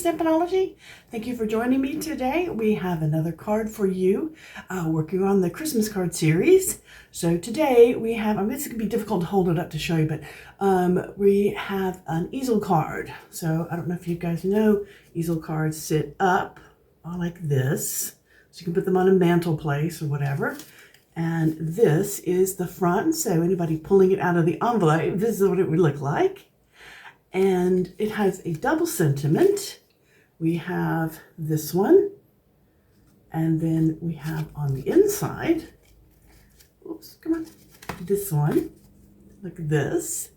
Stampinology. Thank you for joining me today. We have another card for you, working on the Christmas card series. So today we have, this is going to be difficult to hold it up to show you, but we have an easel card. So I don't know if you guys know, easel cards sit up like this. So you can put them on a mantle place or whatever. And this is the front. So anybody pulling it out of the envelope, this is what it would look like. And it has a double sentiment. We have this one, and then we have on the inside, oops, come on, this one, like this.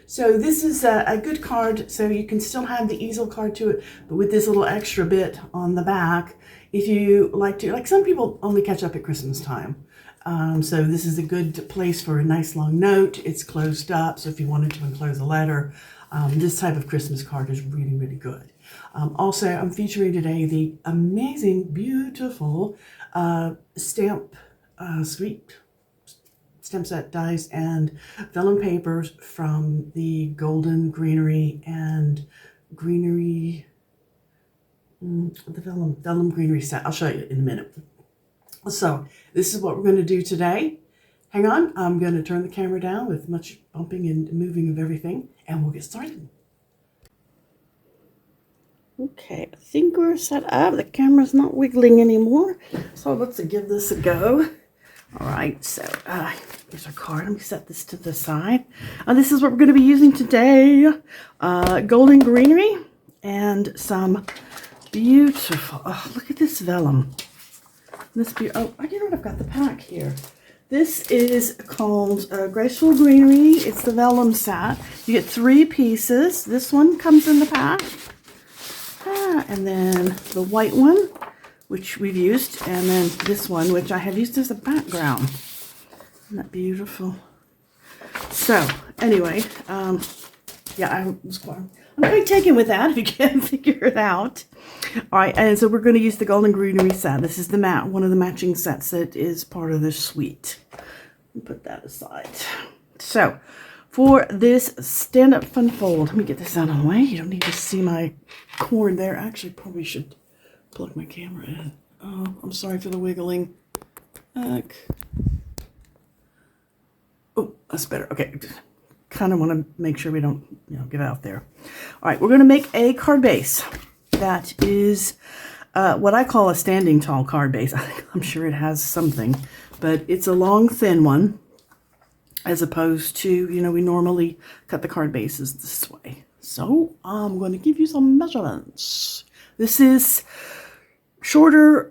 So this is a good card, so you can still have the easel card to it, but with this little extra bit on the back, if you like to, like some people only catch up at Christmas time. So this is a good place for a nice long note. It's closed up, so if you wanted to enclose a letter, this type of Christmas card is really, really good. Also, I'm featuring today the amazing, beautiful stamp set dies and vellum papers from the Golden Greenery and Greenery, the Vellum Greenery set. I'll show you in a minute. So this is what we're going to do today. Hang on, I'm going to turn the camera down with much bumping and moving of everything, and we'll get started. Okay, I think we're set up. The camera's not wiggling anymore, so let's give this a go. All right, so here's our card. Let me set this to the side. This is what we're going to be using today. Golden Greenery and some beautiful, oh, look at this vellum. Oh, you know what, I've got the pack here. This is called Gracefully Greenery. It's the vellum set. You get 3 pieces. This one comes in the pack. And then the white one, which we've used. And then this one, which I have used as a background. Isn't that beautiful? So, anyway, yeah, I'm quite taken with that, if you can't figure it out. All right, and so we're going to use the Golden Greenery set. This is the one of the matching sets that is part of this suite. Put that aside. So, for this stand-up fun fold, let me get this out of the way. You don't need to see my cord there. Actually, probably should plug my camera in. Oh, I'm sorry for the wiggling. Oh, that's better. Okay, kind of want to make sure we don't, get out there. All right, we're going to make a card base. That is what I call a standing tall card base. I'm sure it has something, but it's a long, thin one, as opposed to, we normally cut the card bases this way. So I'm going to give you some measurements. This is shorter.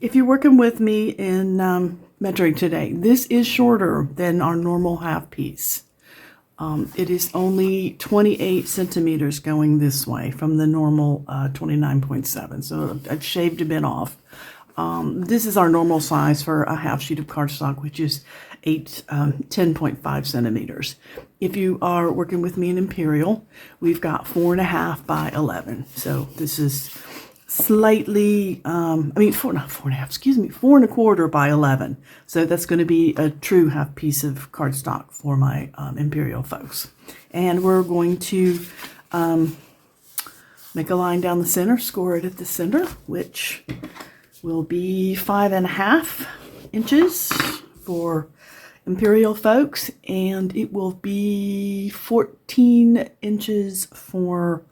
If you're working with me in metric today, this is shorter than our normal half piece. It is only 28 centimeters going this way from the normal 29.7. So I've shaved a bit off. This is our normal size for a half sheet of cardstock, which is 10.5 centimeters. If you are working with me in Imperial, we've got 4.5 by 11. So this is slightly, 4.25 by 11. So that's going to be a true half piece of cardstock for my Imperial folks. And we're going to make a line down the center, score it at the center, which will be 5.5 inches for Imperial folks, and it will be 14 inches for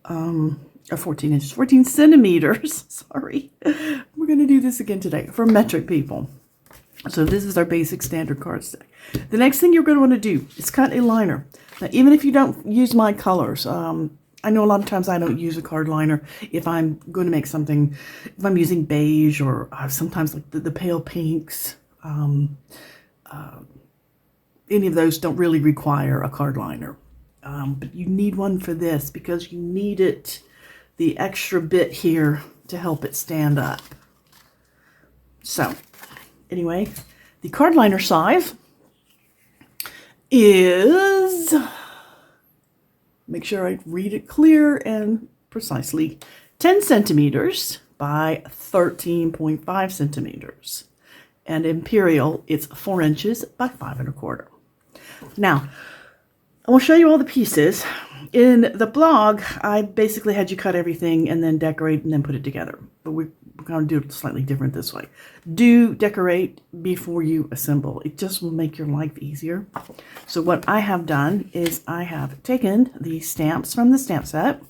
14 centimeters, sorry. We're going to do this again today for metric people. So this is our basic standard card stack. The next thing you're going to want to do is cut a liner. Now, even if you don't use my colors, I know a lot of times I don't use a card liner if I'm going to make something, if I'm using beige or sometimes like the pale pinks. Any of those don't really require a card liner. But you need one for this because you need it, the extra bit here to help it stand up. So anyway, the card liner size is, make sure I read it clear and precisely, 10 centimeters by 13.5 centimeters. And Imperial, it's 4 inches by 5 1/4. Now, I will show you all the pieces. In the blog, I basically had you cut everything and then decorate and then put it together. But we're going to do it slightly different this way. Do decorate before you assemble. It just will make your life easier. So what I have done is I have taken the stamps from the stamp set,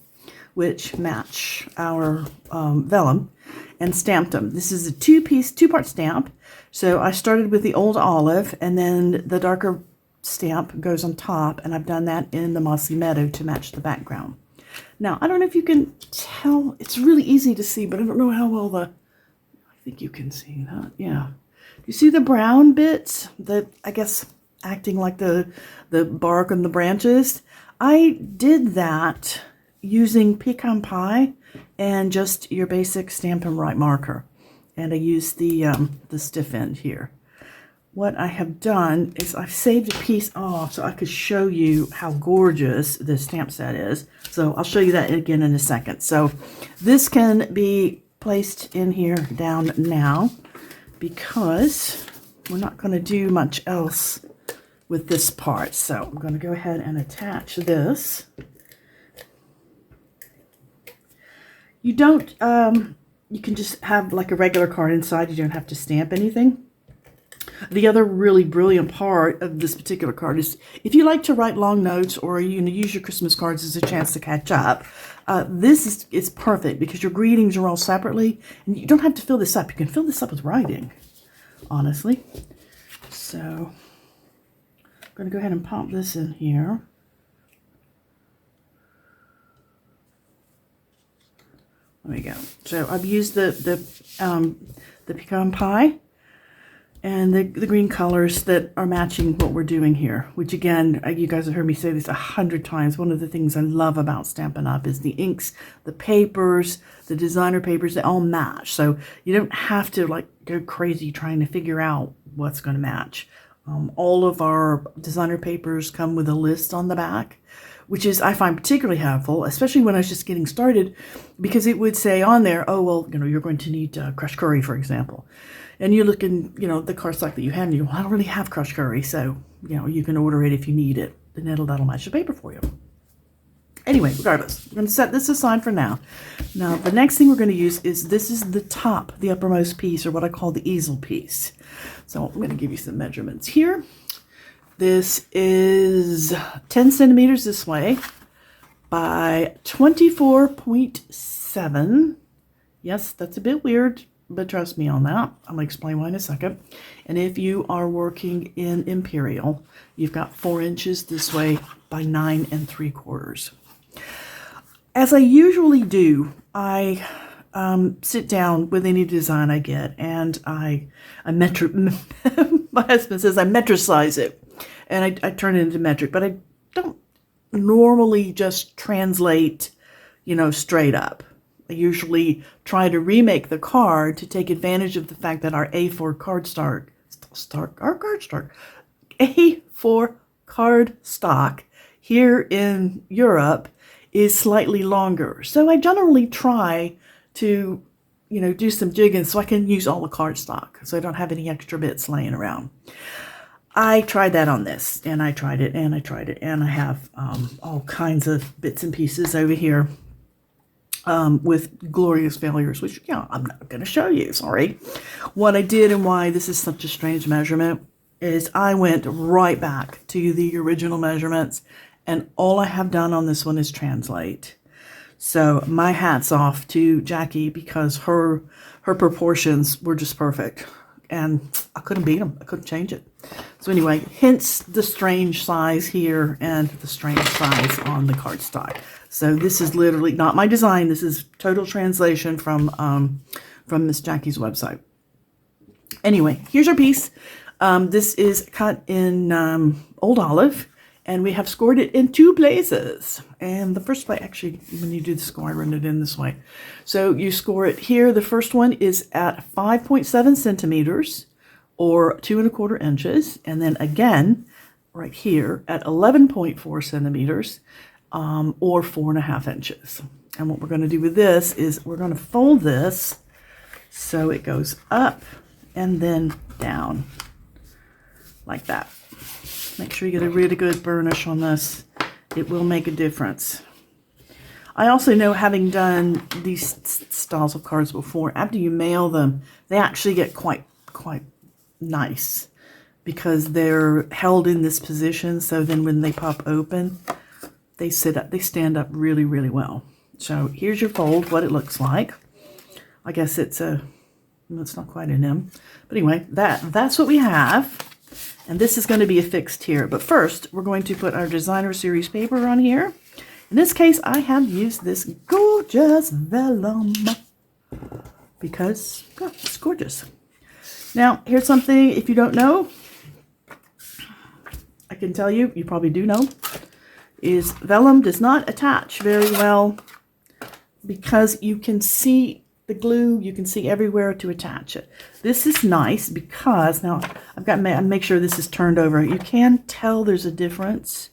which match our vellum, and stamped them. This is a two-part stamp. So I started with the old olive, and then the darker stamp goes on top, and I've done that in the mossy meadow to match the background. Now, I don't know if you can tell, it's really easy to see, but I don't know how well I think you can see that, yeah. You see the brown bits that, I guess, acting like the bark and the branches? I did that using pecan pie and just your basic Stampin' Write marker. And I used the stiff end here. What I have done is I've saved a piece off so I could show you how gorgeous this stamp set is. So I'll show you that again in a second. So this can be placed in here down now because we're not going to do much else with this part. So I'm going to go ahead and attach this. You don't, you can just have like a regular card inside. You don't have to stamp anything. The other really brilliant part of this particular card is if you like to write long notes or you use your Christmas cards as a chance to catch up, this is perfect because your greetings are all separately and you don't have to fill this up. You can fill this up with writing, honestly. So I'm going to go ahead and pop this in here. There we go. So I've used the pecan pie and the green colors that are matching what we're doing here, which again, you guys have heard me say this 100 times. One of the things I love about Stampin' Up! Is the inks, the papers, the designer papers, they all match. So you don't have to like go crazy trying to figure out what's going to match. All of our designer papers come with a list on the back, which is, I find particularly helpful, especially when I was just getting started, because it would say on there, oh, well, you're going to need crushed curry, for example. And you're looking, the cardstock that you have, and you, well, I don't really have crushed curry, so, you can order it if you need it, and that'll match the paper for you. Anyway, regardless, we're going to set this aside for now. Now, the next thing we're going to use is, this is the top, the uppermost piece, or what I call the easel piece. So I'm going to give you some measurements here. This is 10 centimeters this way by 24.7. Yes, that's a bit weird, but trust me on that. I'm going to explain why in a second. And if you are working in Imperial, you've got 4 inches this way by 9 3/4. As I usually do, I sit down with any design I get, and I my husband says I metricize it, and I turn it into metric, but I don't normally just translate, straight up. I usually try to remake the card to take advantage of the fact that our A4 card stock here in Europe is slightly longer. So I generally try to, do some jigging so I can use all the cardstock, so I don't have any extra bits laying around. I tried that on this, and I tried it, and I tried it, and I have all kinds of bits and pieces over here with glorious failures, which, I'm not going to show you, sorry. What I did and why this is such a strange measurement is I went right back to the original measurements, and all I have done on this one is translate. So my hat's off to Jackie, because her proportions were just perfect, and I couldn't beat them. I couldn't change it. So anyway, hence the strange size here and the strange size on the cardstock. So this is literally not my design. This is total translation from Miss Jackie's website. Anyway, here's our piece. This is cut in old olive, and we have scored it in 2 places. And the first way, actually, when you do the score, I run it in this way. So you score it here. The first one is at 5.7 centimeters or 2 1/4 inches. And then again, right here at 11.4 centimeters or 4 1/2 inches. And what we're going to do with this is we're going to fold this so it goes up and then down like that. Make sure you get a really good burnish on this. It will make a difference. I also know, having done these styles of cards before, after you mail them, they actually get quite nice because they're held in this position. So then when they pop open, they sit up, they stand up really, really well. So here's your fold, what it looks like. I guess it's not quite an M, but anyway, that's what we have. And this is going to be affixed here. But first, we're going to put our designer series paper on here. In this case, I have used this gorgeous vellum because it's gorgeous. Now, here's something, if you don't know, I can tell you, you probably do know, is vellum does not attach very well because you can see the glue, you can see everywhere to attach it. This is nice because, now I've got to make sure this is turned over. You can tell there's a difference,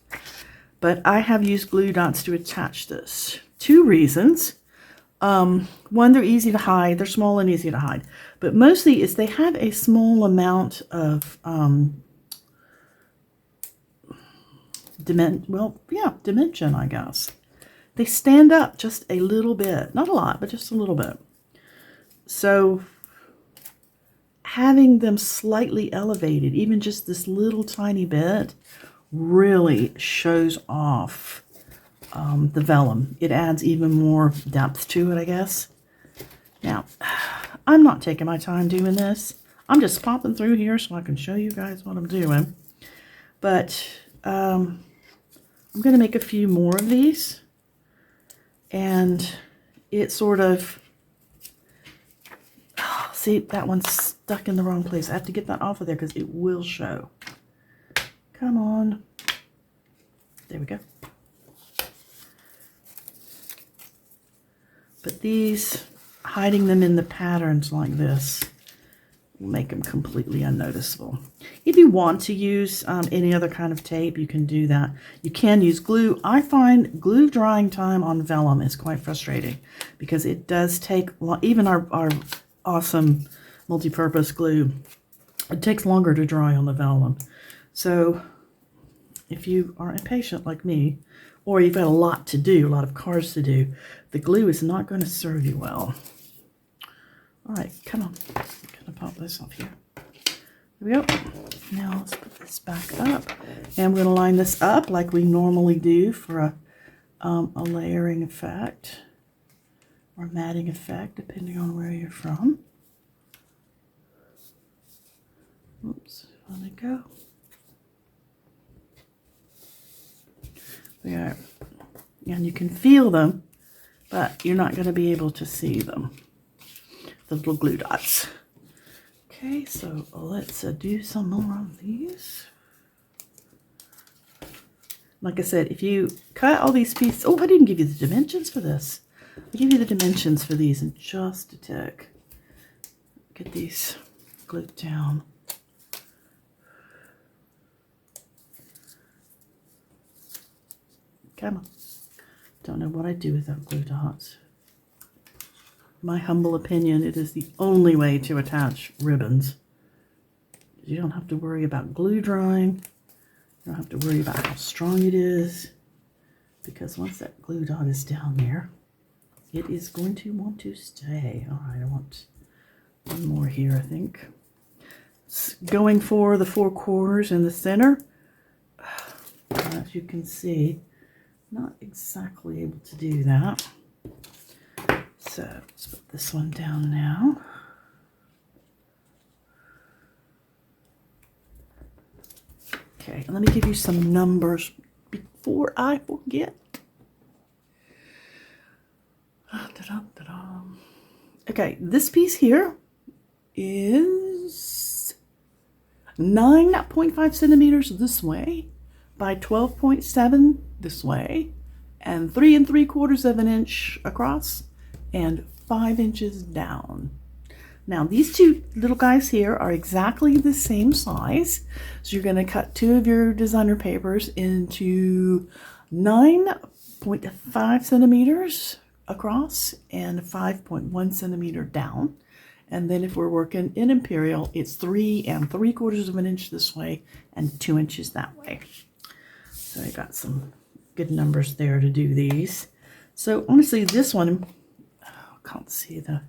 but I have used glue dots to attach this. 2 reasons. One, they're easy to hide. They're small and easy to hide. But mostly is they have a small amount of dimension, I guess. They stand up just a little bit. Not a lot, but just a little bit. So having them slightly elevated, even just this little tiny bit, really shows off the vellum. It adds even more depth to it, I guess. Now, I'm not taking my time doing this. I'm just popping through here so I can show you guys what I'm doing. But I'm going to make a few more of these. And it sort of... see, that one's stuck in the wrong place. I have to get that off of there because it will show. Come on. There we go. But these, hiding them in the patterns like this, will make them completely unnoticeable. If you want to use any other kind of tape, you can do that. You can use glue. I find glue drying time on vellum is quite frustrating because it does take, even our awesome multi-purpose glue, it takes longer to dry on the vellum. So if you are impatient like me, or you've got a lot to do, a lot of cards to do, the glue is not going to serve you well. All right, come on. I'm going to pop this off here. There we go. Now let's put this back up. And I'm going to line this up like we normally do for a layering effect or matting effect, depending on where you're from. Oops, let it go. There. And you can feel them, but you're not going to be able to see them. The little glue dots. Okay, so let's do some more of these. Like I said, if you cut all these pieces... Oh, I didn't give you the dimensions for this. I'll give you the dimensions for these in just a tick. Get these glued down. Come on. Don't know what I'd do without glue dots. My humble opinion, it is the only way to attach ribbons. You don't have to worry about glue drying. You don't have to worry about how strong it is. Because once that glue dot is down there, it is going to want to stay. All right, I want one more here, I think. It's going for the 4 corners in the center. As you can see, not exactly able to do that. So let's put this one down now. Okay, and let me give you some numbers before I forget. Okay, this piece here is 9.5 centimeters this way by 12.7 this way, and 3 3/4 of an inch across and 5 inches down. Now these 2 little guys here are exactly the same size, so you're going to cut 2 of your designer papers into 9.5 centimeters across and 5.1 centimeter down. And then if we're working in imperial, it's 3 3/4 of an inch this way and 2 inches that way. So I got some good numbers there to do these. So honestly, this one, oh, I can't see the,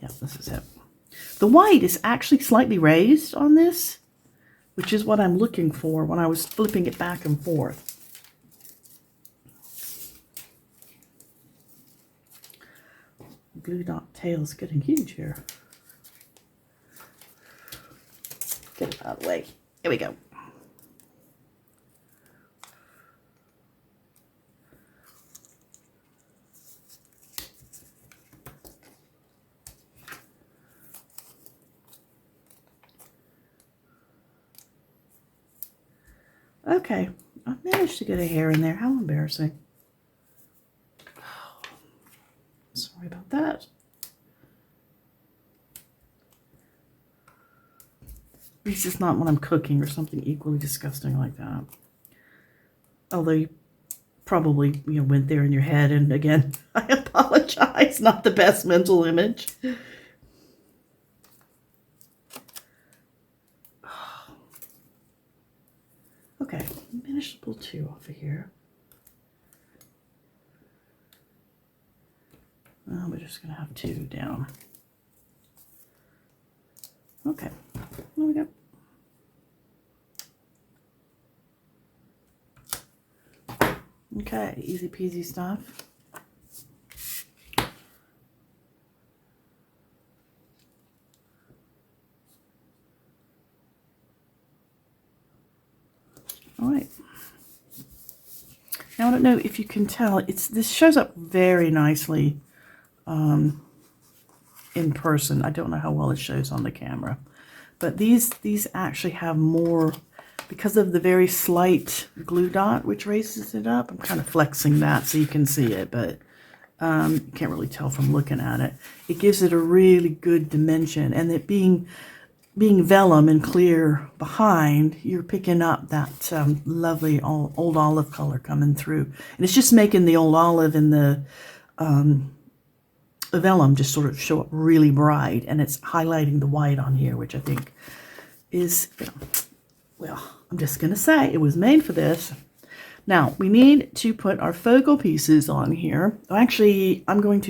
yeah, this is it. The white is actually slightly raised on this, which is what I'm looking for when I was flipping it back and forth. Glue dot tail's getting huge here. Get it out of the way. Here we go. Okay, I managed to get a hair in there. How embarrassing. Sorry about that. At least it's not when I'm cooking or something equally disgusting like that. Although you probably, you know, went there in your head, and again, I apologize. Not the best mental image. Okay, I managed to pull two off of here. We're just going to have two down. Okay, there we go. Okay, easy peasy stuff. All right. Now I don't know if you can tell, this shows up very nicely in person. I don't know how well it shows on the camera, but these actually have more, because of the very slight glue dot which raises it up. I'm kind of flexing that so you can see it, but you can't really tell from looking at it. It gives it a really good dimension, and it being vellum and clear behind, you're picking up that lovely old olive color coming through, and it's just making the old olive and the vellum just sort of show up really bright, and it's highlighting the white on here, which I think is, you know, well, I'm just gonna say it was made for this. Now we need to put our focal pieces on here. Actually, I'm gonna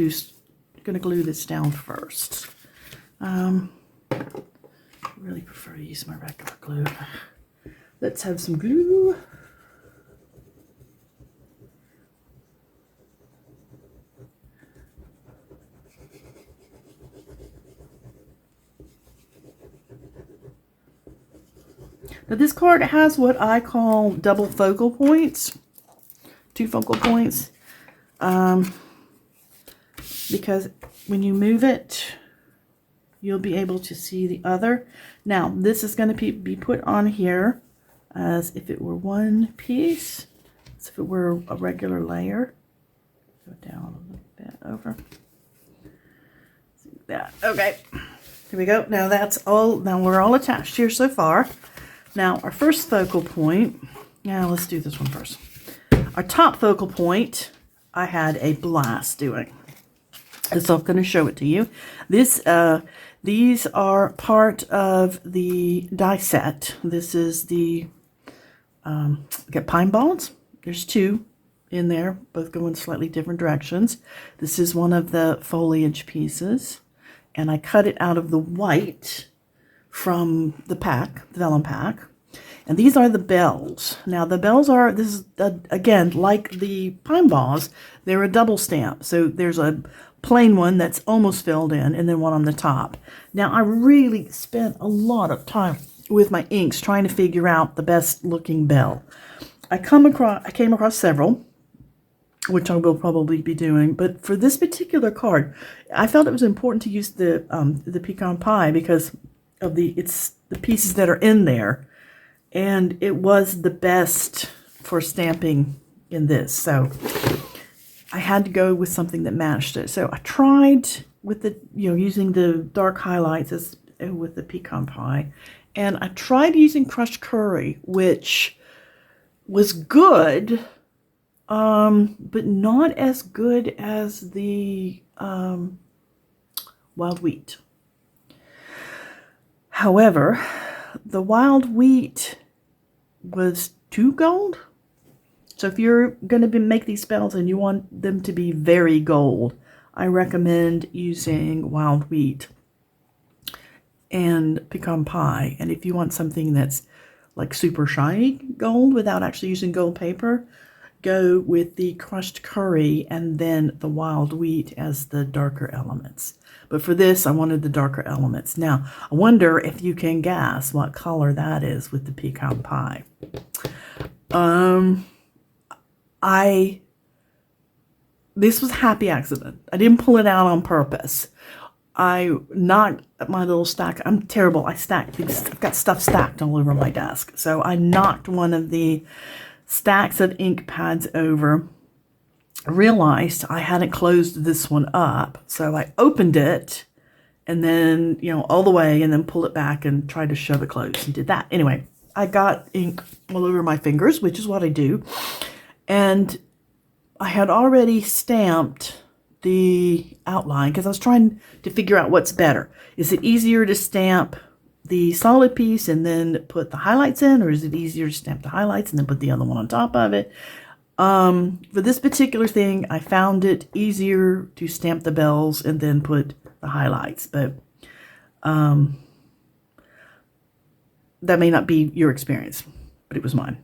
glue this down first. Really prefer to use my regular glue. Let's have some glue. Now this card has what I call double focal points, 2 focal points, because when you move it, you'll be able to see the other. Now, this is going to be put on here as if it were one piece, as if it were a regular layer. Go down a little bit over. See that. Okay, here we go. Now that's all. Now we're all attached here so far. Now our first focal point. Now let's do this one first. Our top focal point, I had a blast doing. So I'm going to show it to you. These are part of the die set. This is the get pine balls. There's 2 in there, both go in slightly different directions. This is one of the foliage pieces, and I cut it out of the white from the pack, the vellum pack. And these are the bells. Now the bells are, this is again like the pine balls, they're a double stamp. So there's a plain one that's almost filled in, and then one on the top. Now I really spent a lot of time with my inks trying to figure out the best looking bell. I came across several, which I will probably be doing, but for this particular card, I felt it was important to use the pecan pie because of the pieces that are in there, and it was the best for stamping in this. So I had to go with something that matched it. So I tried with the, using the dark highlights as with the pecan pie, and I tried using crushed curry, which was good, but not as good as the wild wheat. However, the wild wheat was too gold. So if you're going to make these spells and you want them to be very gold, I recommend using wild wheat and pecan pie. And if you want something that's like super shiny gold without actually using gold paper, go with the crushed curry and then the wild wheat as the darker elements. But for this, I wanted the darker elements. Now, I wonder if you can guess what color that is with the pecan pie. This was a happy accident. I didn't pull it out on purpose. I knocked my little stack. I'm terrible. I've got stuff stacked all over my desk. So I knocked one of the stacks of ink pads over. I realized I hadn't closed this one up. So I opened it and then, all the way, and then pulled it back and tried to shove it closed and did that. Anyway, I got ink all over my fingers, which is what I do. And I had already stamped the outline because I was trying to figure out what's better. Is it easier to stamp the solid piece and then put the highlights in, or is it easier to stamp the highlights and then put the other one on top of it? For this particular thing, I found it easier to stamp the bells and then put the highlights, but that may not be your experience, but it was mine.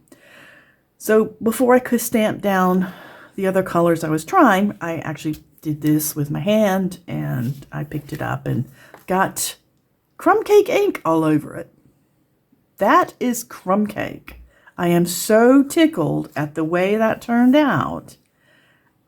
So before I could stamp down the other colors I was trying, I actually did this with my hand, and I picked it up and got crumb cake ink all over it. That is crumb cake. I am so tickled at the way that turned out.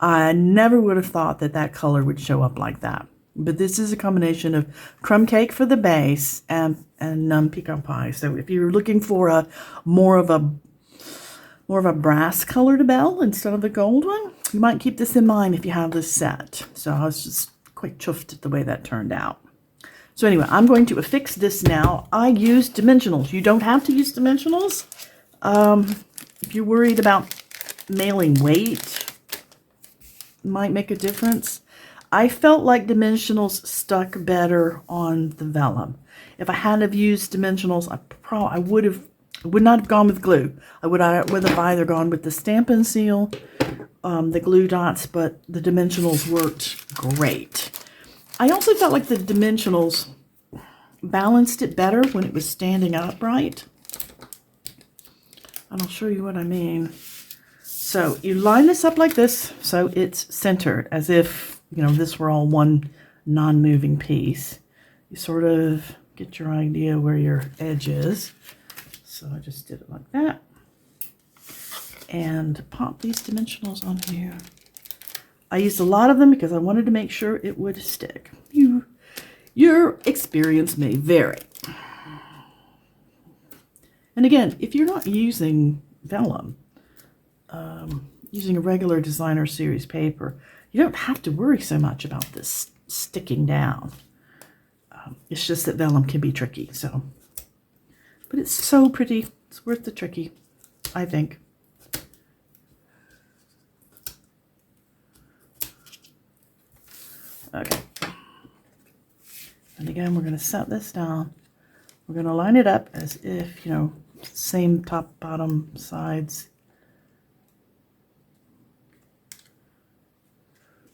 I never would have thought that that color would show up like that. But this is a combination of crumb cake for the base and pecan pie. So if you're looking for a more of a brass colored bell instead of the gold one, you might keep this in mind if you have this set. So I was just quite chuffed at the way that turned out. So anyway, I'm going to affix this now. I used dimensionals. You don't have to use dimensionals. If you're worried about mailing weight, it might make a difference. I felt like dimensionals stuck better on the vellum. If I had have used dimensionals, I would not have gone with glue. I would have either gone with the Stampin' Seal, the glue dots, but the dimensionals worked great. I also felt like the dimensionals balanced it better when it was standing upright. And I'll show you what I mean. So you line this up like this so it's centered, as if, this were all one non-moving piece. You sort of get your idea where your edge is. So I just did it like that. And pop these dimensionals on here. I used a lot of them because I wanted to make sure it would stick. Your experience may vary. And again, if you're not using vellum, using a regular designer series paper, you don't have to worry so much about this sticking down. It's just that vellum can be tricky, so. But it's so pretty. It's worth the tricky, I think. Okay. And again, we're going to set this down. We're going to line it up as if, same top, bottom, sides.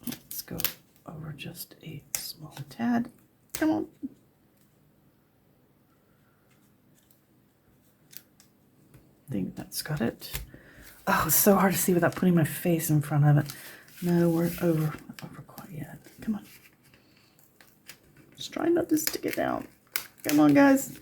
Let's go over just a small tad. Come on. I think that's got it. Oh, it's so hard to see without putting my face in front of it. No, we're over quite yet. Come on. Just try not to stick it down. Come on, guys.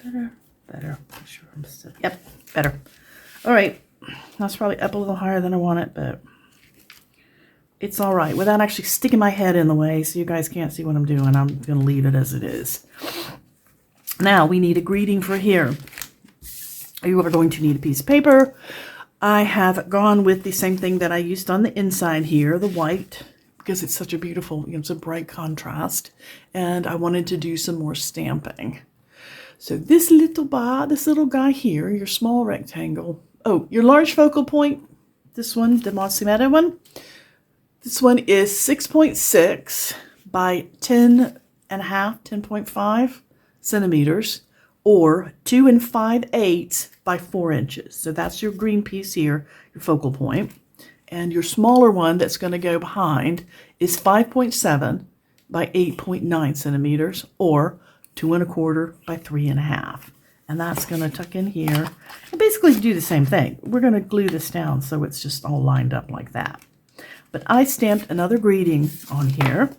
Okay. Better. Make sure I'm still. Yep, better. All right. That's probably up a little higher than I want it, but it's all right without actually sticking my head in the way, so you guys can't see what I'm doing. I'm going to leave it as it is. Now we need a greeting for here. You are going to need a piece of paper. I have gone with the same thing that I used on the inside here, the white, because it's such a beautiful, it's a bright contrast, and I wanted to do some more stamping. So this little guy here, your small rectangle. Oh, your large focal point, this one, the Mossy Meadow one, This one is 6.6 by 10.5 centimeters, or 2 5/8 by 4 inches. So that's your green piece here, your focal point. And your smaller one that's going to go behind is 5.7 by 8.9 centimeters, or 2 1/4 by 3 1/2. And that's going to tuck in here and basically do the same thing. We're going to glue this down so it's just all lined up like that. But I stamped another greeting on here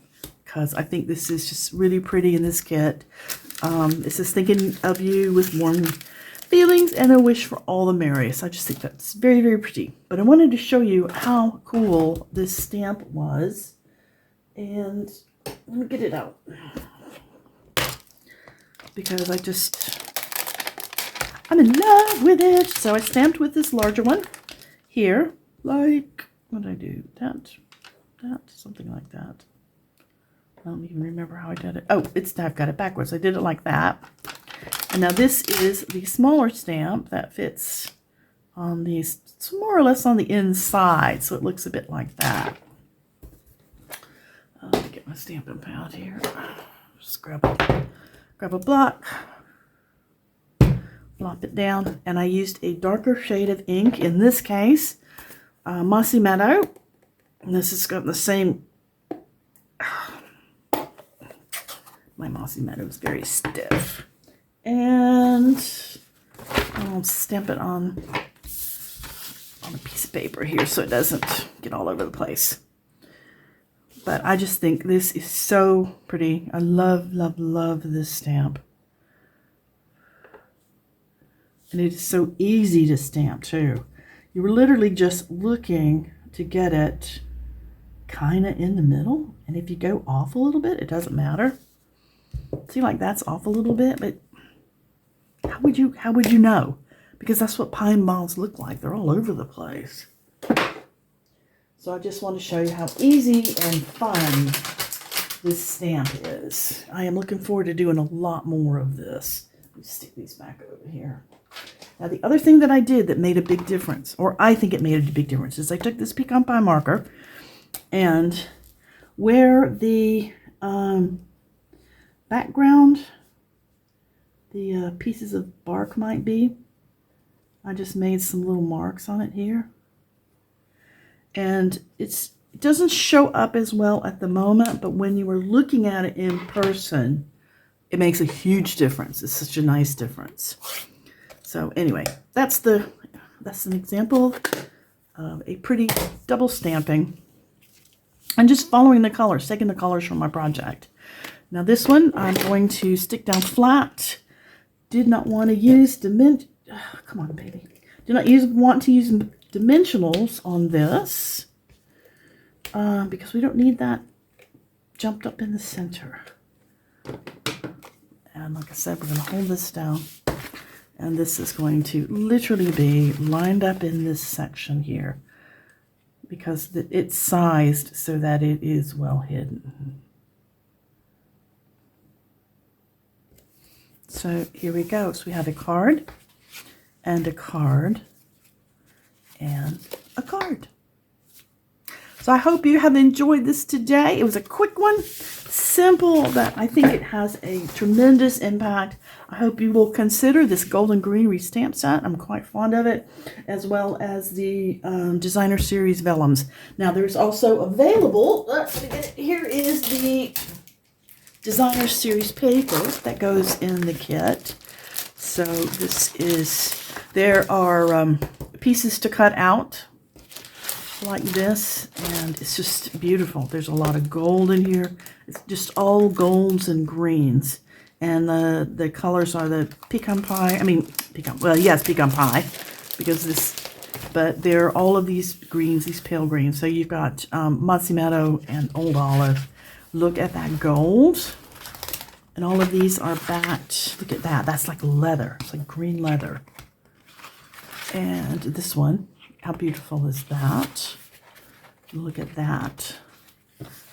because I think this is just really pretty in this kit. This is thinking of you with warm feelings and a wish for all the merriest. I just think that's very, very pretty. But I wanted to show you how cool this stamp was. And let me get it out. Because I'm in love with it. So I stamped with this larger one here. Like, what did I do? That, something like that. I don't even remember how I did it. Oh, I've got it backwards. I did it like that. And now this is the smaller stamp that fits on these, it's more or less on the inside, so it looks a bit like that. Let me get my stamping pad here. Just grab a block, plop it down, and I used a darker shade of ink, in this case, Mossy Meadow. And this has got the same, my Mossy Meadow is very stiff. And I'll stamp it on a piece of paper here so it doesn't get all over the place. But I just think this is so pretty. I love, love, love this stamp. And it is so easy to stamp too. You were literally just looking to get it kind of in the middle. And if you go off a little bit, it doesn't matter. See, like that's off a little bit, but how would you know? Because that's what pine bonds look like. They're all over the place. So I just want to show you how easy and fun this stamp is. I am looking forward to doing a lot more of this. Let me stick these back over here. Now the other thing that I did that made a big difference, or I think it made a big difference, is I took this pecan pie marker, and where the background, the pieces of bark might be, I just made some little marks on it here. And it doesn't show up as well at the moment, but when you were looking at it in person, it makes a huge difference. It's such a nice difference. So anyway, that's an example of a pretty double stamping and just following the colors, taking the colors from my project. Now this one I'm going to stick down flat. Did not want to use come on, baby. Do not want to use dimensionals on this because we don't need that jumped up in the center. And like I said, we're going to hold this down, and this is going to literally be lined up in this section here because it's sized so that it is well hidden. So here we go. So we have a card and a card and a card. So I hope you have enjoyed this today. It was a quick one, simple, but I think it has a tremendous impact. I hope you will consider this Golden Greenery stamp set. I'm quite fond of it, as well as the Designer Series Vellums. Now there's also available, here is the Designer Series paper that goes in the kit. So there are pieces to cut out like this, and it's just beautiful. There's a lot of gold in here. It's just all golds and greens, and the colors are the pecan pie. Yes, pecan pie, because but there are all of these greens, these pale greens. So you've got Mossy Meadow and Old Olive. Look at that gold. And all of these are backed. Look at that. That's like leather. It's like green leather. And this one, how beautiful is that? Look at that.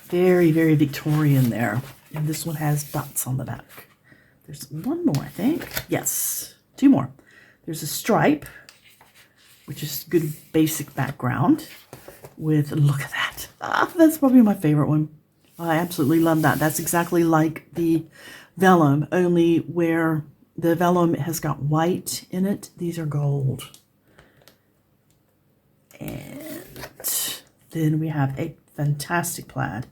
Very, very Victorian there. And this one has dots on the back. There's one more, I think. Yes, two more. There's a stripe, which is good basic background. with, look at that. That's probably my favorite one. I absolutely love that. That's exactly like the Vellum, only where the Vellum has got white in it. These are gold. And then we have a fantastic plaid.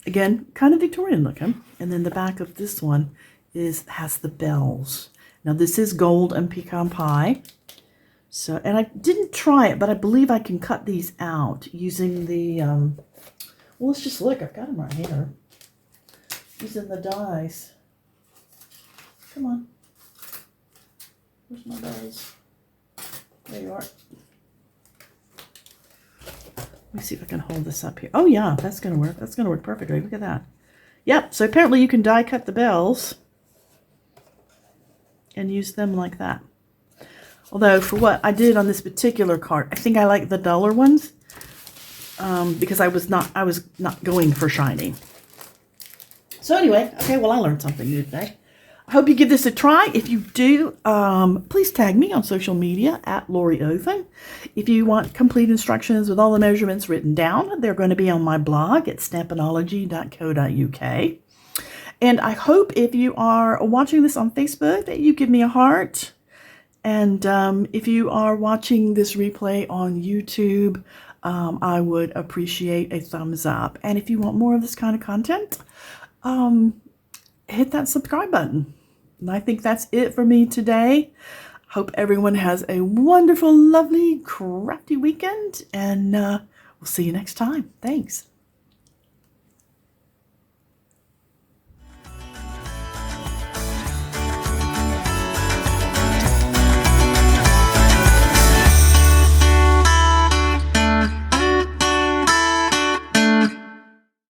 Again, kind of Victorian looking. And then the back of this one has the bells. Now this is gold and pecan pie. So, and I didn't try it, but I believe I can cut these out using the, well, let's just look. I've got them right here. Using the dies. Come on. Where's my dies? There you are. Let me see if I can hold this up here. Oh yeah, that's going to work. That's going to work perfectly. Look at that. Yep, so apparently you can die cut the bells and use them like that. Although for what I did on this particular card, I think I like the duller ones because I was not going for shiny. So anyway, okay, well I learned something new today. I hope you give this a try. If you do, please tag me on social media at Lori Othen. If you want complete instructions with all the measurements written down, they're going to be on my blog at stampinology.co.uk. And I hope if you are watching this on Facebook that you give me a heart. And if you are watching this replay on YouTube, I would appreciate a thumbs up. And if you want more of this kind of content, hit that subscribe button. And I think that's it for me today. Hope everyone has a wonderful, lovely, crafty weekend. And we'll see you next time. Thanks.